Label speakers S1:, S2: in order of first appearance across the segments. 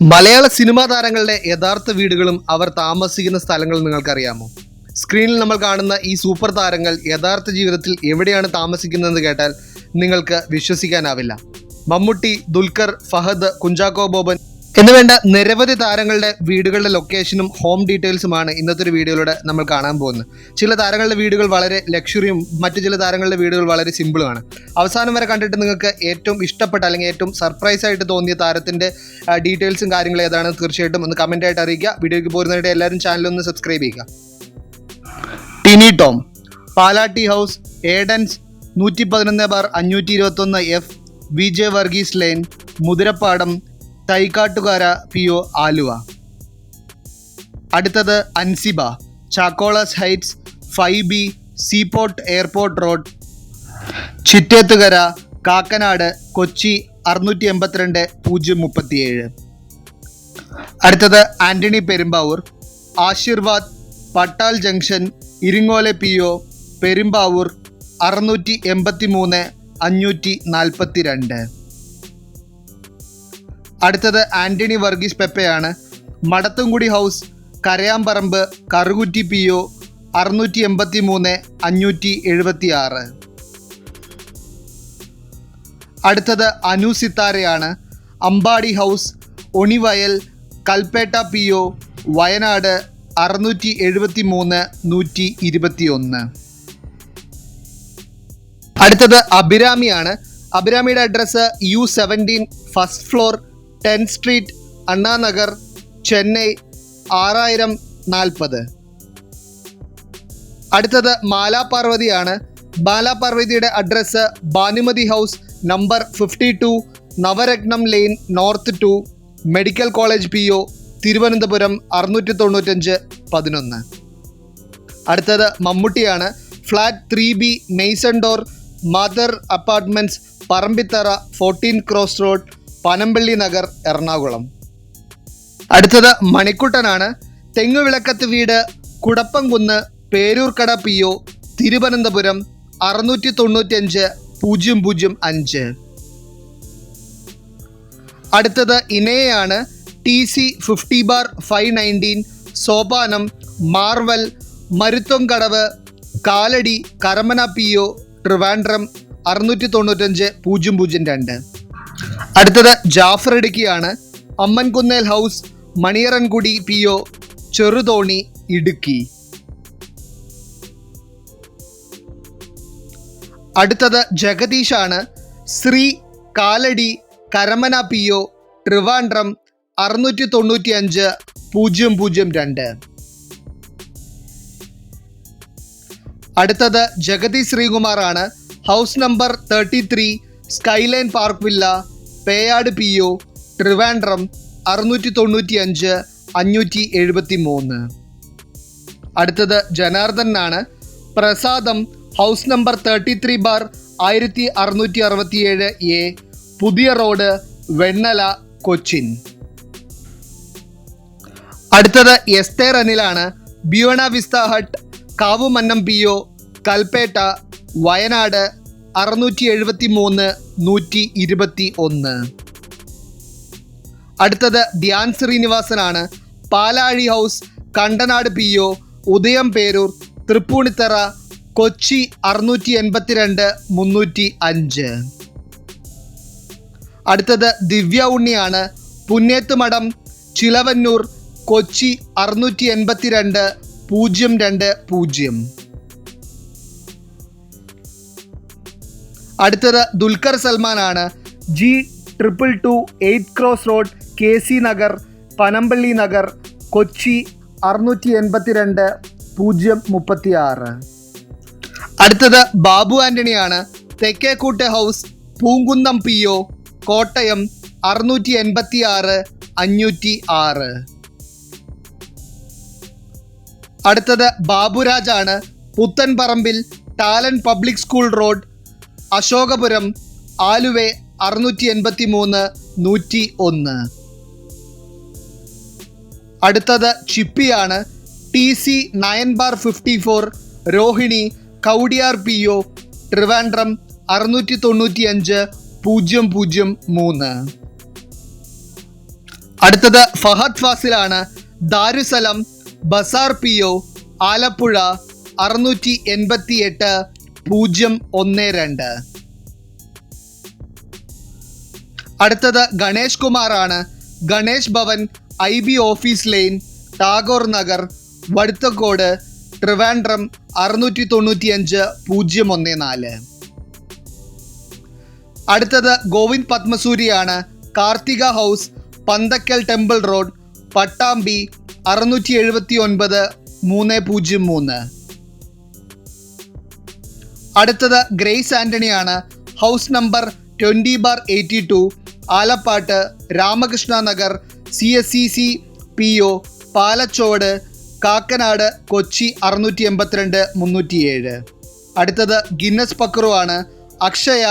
S1: മലയാള cinema താരങ്ങളുടെ യഥാർത്ഥ വീടുകളും അവർ താമസിക്കുന്ന സ്ഥലങ്ങളും നിങ്ങൾക്കറിയാമോ? സ്ക്രീനിൽ നമ്മൾ കാണുന്ന ഈ സൂപ്പർ താരങ്ങൾ യഥാർത്ഥ ജീവിതത്തിൽ എവിടെയാണ് താമസിക്കുന്നതെന്ന് കേട്ടാൽ നിങ്ങൾക്ക് വിശ്വസിക്കാനാവില്ല. മമ്മൂട്ടി, ദുൽഖർ, ഫഹദ്, കുഞ്ചാക്കോ ബോബൻ എന്നുവേണ്ട നിരവധി താരങ്ങളുടെ വീടുകളുടെ ലൊക്കേഷനും ഹോം ഡീറ്റെയിൽസുമാണ് ഇന്നത്തെ ഒരു വീഡിയോയിലൂടെ നമ്മൾ കാണാൻ പോകുന്നത്. ചില താരങ്ങളുടെ വീടുകൾ വളരെ ലക്ഷറിയും മറ്റു ചില താരങ്ങളുടെ വീടുകൾ വളരെ സിമ്പിളുമാണ്. അവസാനം വരെ കണ്ടിട്ട് നിങ്ങൾക്ക് ഏറ്റവും ഇഷ്ടപ്പെട്ട അല്ലെങ്കിൽ ഏറ്റവും സർപ്രൈസ് ആയിട്ട് തോന്നിയ താരത്തിൻ്റെ ഡീറ്റെയിൽസും കാര്യങ്ങളും ഏതാണെന്ന് തീർച്ചയായിട്ടും ഒന്ന് കമൻ്റായിട്ട് അറിയിക്കുക. വീഡിയോയ്ക്ക് പോരുന്നതായിട്ട് എല്ലാവരും ചാനലൊന്ന് സബ്സ്ക്രൈബ് ചെയ്യുക. Tini Tom, Palatty house, Edens, 111/521 F, VJ Varghese lane, Muthirappadam, Thaikkattukara PO, Aluva. അടുത്തത് Ansiba, Chackolas heights, 5B, seaport airport road, Chittethukara, Kakkanad, Kochi 682-037. അടുത്തത് ആൻ്റണി പെരുമ്പാവൂർ, ആശീർവാദ്, പട്ടാൽ ജംഗ്ഷൻ, ഇരിങ്ങോലെ PO, പെരുമ്പാവൂർ 683-542. അടുത്തത് ആൻ്റണി വർഗീസ് പെപ്പയാണ്, മടത്തുംകുടി ഹൗസ്, കരയാമ്പറമ്പ്, കറുകുറ്റി PO 683-576. അടുത്തത് അനു സിത്താരയാണ്, അമ്പാടി ഹൗസ്, ഒണിവയൽ, കൽപ്പേട്ട PO, വയനാട് 673-121. അടുത്തത് അഭിരാമിയാണ്. അഭിരാമിയുടെ address U17 first floor, 10th street, Anna Nagar, Chennai 6040. അടുത്തത് മാലാപാർവതിയാണ്. മാലാപാർവതിയുടെ address Bhanumathi house, number 52, Navarathnam lane north 2, medical college PO, Thiruvananthapuram 695-11. അടുത്തത് മമ്മൂട്ടിയാണ്. Flat 3B, Maison door, mother apartments, Parambithara, 14 cross road, Panampilly Nagar, Ernakulam. അടുത്തത് മണിക്കുട്ടനാണ്. തെങ്ങുവിളക്കത്ത് വീട്, കുടപ്പംകുന്ന്, പേരൂർക്കട PO, തിരുവനന്തപുരം 695-005. അടുത്തത് ഇനയാണ്. TC 50/519, Sopanam, Marvel, Maruthwamkadavu, Kaladi, Karamana PO, Trivandrum 695-002. അടുത്തത് ജാഫർ ഇടുക്കിയാണ്. Ammankunnel house, Maniyarankudi PO, Cheruthoni, Idukki. അടുത്തത് ജഗദീഷാണ്. ശ്രീ, കാലടി, കരമന PO, ട്രിവാൻഡ്രം 695-002. അടുത്തത് ജഗതി ശ്രീകുമാറാണ്. House number 33, skyline park villa, Peyad PO, Trivandrum 695-573. അടുത്തത് ജനാർദ്ദനാണ്. പ്രസാദം, ഹൗസ് നമ്പർ 33/1667A, പുതിയ റോഡ്, വെണ്ണല, കൊച്ചിൻ. അടുത്തത് എസ്തേർ അനിലാണ്. Buena Vista Hut, Kavumannam PO, Kalpetta, Wayanad 673-121. അടുത്തത് ധ്യാൻ ശ്രീനിവാസനാണ്. പാലാഴി ഹൗസ്, കണ്ടനാട് PO, ഉദയം പേരൂർ, തൃപ്പൂണിത്തറ, കൊച്ചി 682-305. അടുത്തത് ദിവ്യ ഉണ്ണിയാണ്. പുന്നേത്തുമഠം, ചിലവന്നൂർ, കൊച്ചി 682-020. അടുത്തത് ദുൽഖർ സൽമാനാണ്. G222 8 cross road, KC Nagar, Panampilly Nagar, Kochi 682-036. അടുത്തത് ബാബു ആൻ്റണിയാണ്. Thekkekoottu house, Poonkunnam PO, Kottayam 686-506. അടുത്തത് ബാബുരാജാണ്. Puthanparambil, talent public school road, Ashokapuram, Aluva 683-101. അടുത്തത് ചിപ്പിയാണ്. TC 9/54, Rohini, Kowdiar PO, Trivandrum 695-003. അടുത്തത് ഫഹദ് ഫാസിലാണ്. Darussalam bazaar P O Alappuzha 688 012. അടുത്തത് ഗണേഷ് കുമാറാണ്. Ganesh Bhavan IB office lane Tagore Nagar Vaduthakkode Trivandrum 695 014. അടുത്തത് ഗോവിന്ദ് പത്മസൂരിയാണ്. Karthika house Panthakkal temple road Pattambi 679 303. അടുത്തത് ഗ്രേസ് ആന്റണിയാണ്. House number 20/82 Alappattu Ramakrishna Nagar CSCC PO Palachode Kakkanad Kochi 682 307. അടുത്തത് ഗിന്നസ് പക്രു ആണ്. Akshaya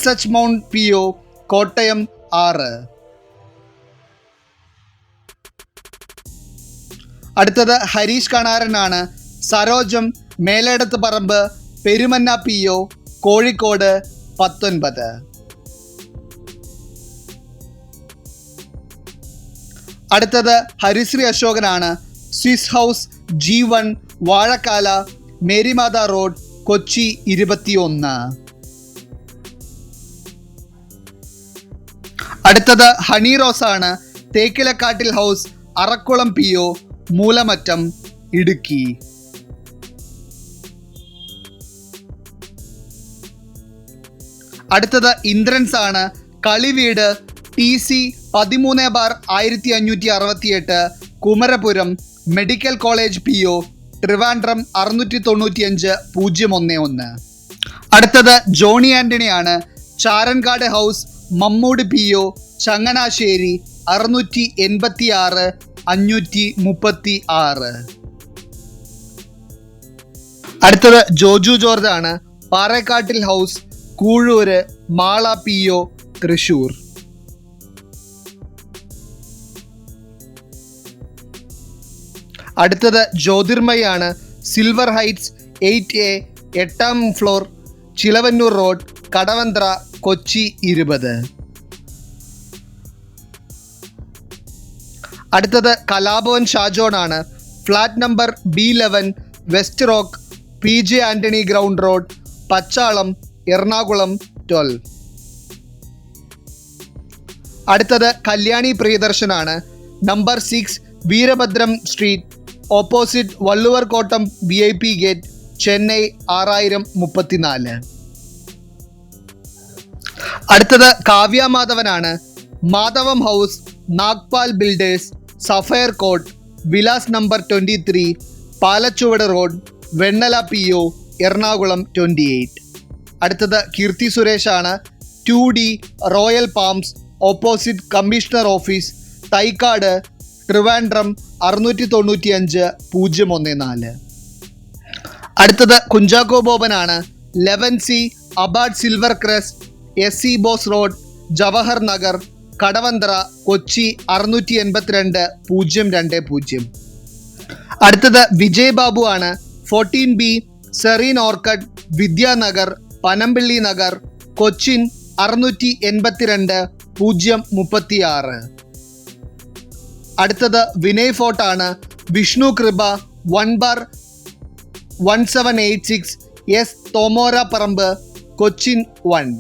S1: SH mount PO Kottayam 6. അടുത്തത് ഹരീഷ് കണാരനാണ്. സരോജം മേലേടത്ത് പറമ്പ് പെരുമന്ന PO കോഴിക്കോട് 19. അടുത്തത് ഹരിശ്രീ അശോകനാണ്. Swiss house G1 Vazhakkala Marymatha road Kochi 21. അടുത്തത് ഹണി റോസ് ആണ്. Thekkilakkattil house Arakkulam PO Moolamattam Idukki. അടുത്തത് ഇന്ദ്രൻസ് ആണ്. Kaliveedu TC 13/1568 Kumarapuram medical college PO Trivandrum 695 011. അടുത്തത് ജോണി ആന്റണി ആണ്. Charankad house Mammoodu PO Changanassery 686 536. അടുത്തത് ജോജു ജോർജ് ആണ്. Parekkattil house Kuzhur Mala PO Thrissur. അടുത്തത് ജ്യോതിർമയാണ്. സിൽവർ ഹൈറ്റ്സ് 8A 8ാം ഫ്ലോർ ചിലവന്നൂർ റോഡ് കടവന്ത്ര കൊച്ചി 20. അടുത്തത് കലാഭവൻ ഷാജോൺ ആണ്. Flat number B11 west rock PJ Antony ground road Pachalam Ernakulam 12. അടുത്തത് കല്യാണി പ്രിയദർശനാണ്. Number 6 Veerabhadram street opposite Valluvar Kottam VIP gate Chennai 6034. അടുത്തത് കാവ്യ മാധവനാണ്. Madhavam house Nagpal builders sapphire court Vilas number 23 Palachuvadu road Vennala PO Ernakulam 28. അടുത്തത് കീർത്തി സുരേഷ് ആണ്. 2D royal palms opposite commissioner office Thycaud Trivandrum 695 014. അടുത്തത് കുഞ്ചാക്കോ ബോബനാണ്. 11C Abad silver crest SC boss road Jawahar Nagar Kadavanthra Kochi 682 020. അടുത്തത് വിജയ് ബാബു ആണ്. 14B serene orchard Vidyanagar Panampilly Nagar Cochin 682 036. അടുത്തത് വിനയ് ഫോർട്ട് ആണ്. വിഷ്ണു കൃപ 1/1786 S തോമോര പറമ്പ് കൊച്ചിൻ 1.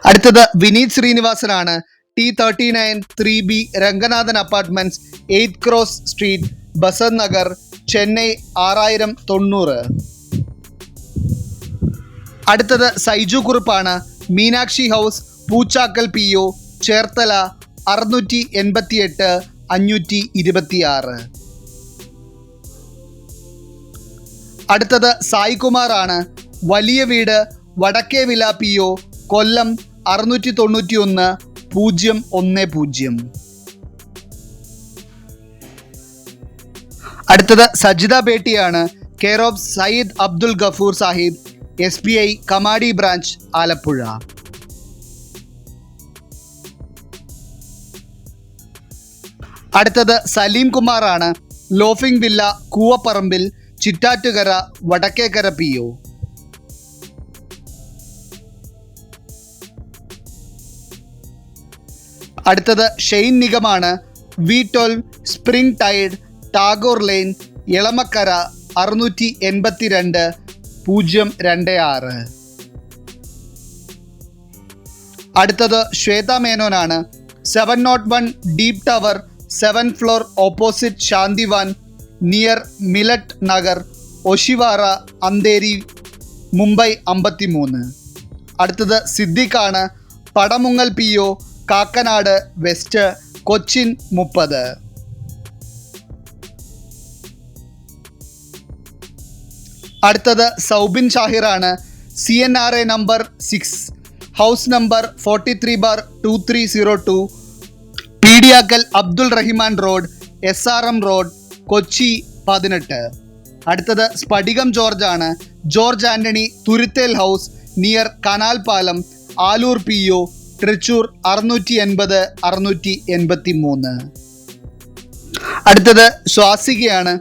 S1: അടുത്തത് വിനീത് ശ്രീനിവാസനാണ്. T39 3B Ranganathan apartments 8 cross street Besant Nagar Chennai 6090. അടുത്തത് സൈജു കുറുപ്പാണ്. Meenakshi house Poochakkal PO Cherthala 688 526. അടുത്തത് സായി കുമാർ ആണ്. വലിയ വീട് വടക്കേവില PO കൊല്ലം 691 010. അടുത്തത് സജിത ബേട്ടിയാണ്. Care of Syed Abdul Gafoor Sahib SBI കമാടി ബ്രാഞ്ച് ആലപ്പുഴ. അടുത്തത് സലീം കുമാർ ആണ്. Laughing villa Koovapparambil Chittattukara Vadakkekara PO.
S2: അടുത്തത് ഷെയ്ൻ നിഗമാണ്. V12 spring tide Tagore lane Elamakkara 682 026. അടുത്തത് ശ്വേത മേനോനാണ്. 701 deep tower 7th floor opposite Shantivan near Millat Nagar Oshiwara Andheri Mumbai 53. അടുത്തത് സിദ്ദിഖാണ്. Padamugal PO Kakkanad west Cochin 30. അടുത്തത് സൗബിൻ ഷാഹിറാണ്. CNRA number 6 house number 43/2302 Pediyakkal Abdul Rahiman road SRM road Kochi 18. അടുത്തത് സ്ഫടികം ജോർജാണ്. George Antony Thuruthel house near canal പാലം ആലൂർ PO തൃച്ചൂർ 680 683. അടുത്തത് ശ്വാസികയാണ്.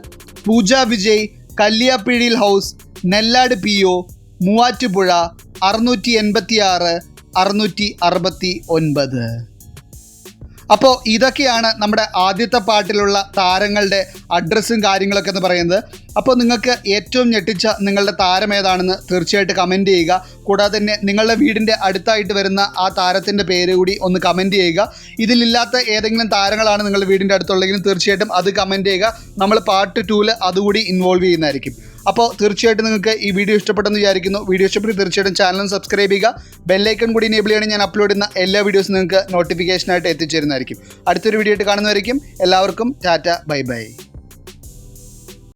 S2: Pooja Vijay Kalyappizhil house Nellad PO Muvattupuzha 686 669. അപ്പോൾ ഇതൊക്കെയാണ് നമ്മുടെ ആദ്യത്തെ പാട്ടിലുള്ള താരങ്ങളുടെ അഡ്രസ്സും കാര്യങ്ങളൊക്കെ എന്ന് പറയുന്നത്. അപ്പോൾ നിങ്ങൾക്ക് ഏറ്റവും ഞെട്ടിച്ച നിങ്ങളുടെ താരം ഏതാണെന്ന് തീർച്ചയായിട്ടും കമൻറ്റ് ചെയ്യുക. കൂടാതെ തന്നെ നിങ്ങളുടെ വീടിൻ്റെ അടുത്തായിട്ട് വരുന്ന ആ താരത്തിൻ്റെ പേര് കൂടി ഒന്ന് കമൻറ്റ് ചെയ്യുക. ഇതിലില്ലാത്ത ഏതെങ്കിലും താരങ്ങളാണ് നിങ്ങളുടെ വീടിൻ്റെ അടുത്തുള്ളതെങ്കിലും തീർച്ചയായിട്ടും അത് കമൻറ്റ് ചെയ്യുക. നമ്മൾ പാർട്ട് 2 അതുകൂടി ഇൻവോൾവ് ചെയ്യുന്നതായിരിക്കും. അപ്പോൾ തീർച്ചയായിട്ടും നിങ്ങൾക്ക് ഈ വീഡിയോ ഇഷ്ടപ്പെട്ടെന്ന് വിചാരിക്കുന്നു. വീഡിയോ ഇഷ്ടപ്പെട്ട് തീർച്ചയായിട്ടും ചാനൽ സബ്സ്ക്രൈബ് ചെയ്യുക. ബെല്ലൈക്കൺ കൂടി എനേബിൾ ചെയ്യണം. ഞാൻ അപ്ലോഡ് ചെയ്യുന്ന എല്ലാ വീഡിയോസും നിങ്ങൾക്ക് നോട്ടിഫിക്കേഷനായിട്ട് എത്തിച്ചേരുന്നതായിരിക്കും. അടുത്തൊരു വീഡിയോ ആയിട്ട് കാണുന്നതായിരിക്കും. എല്ലാവർക്കും ടാറ്റ ബൈ ബൈ.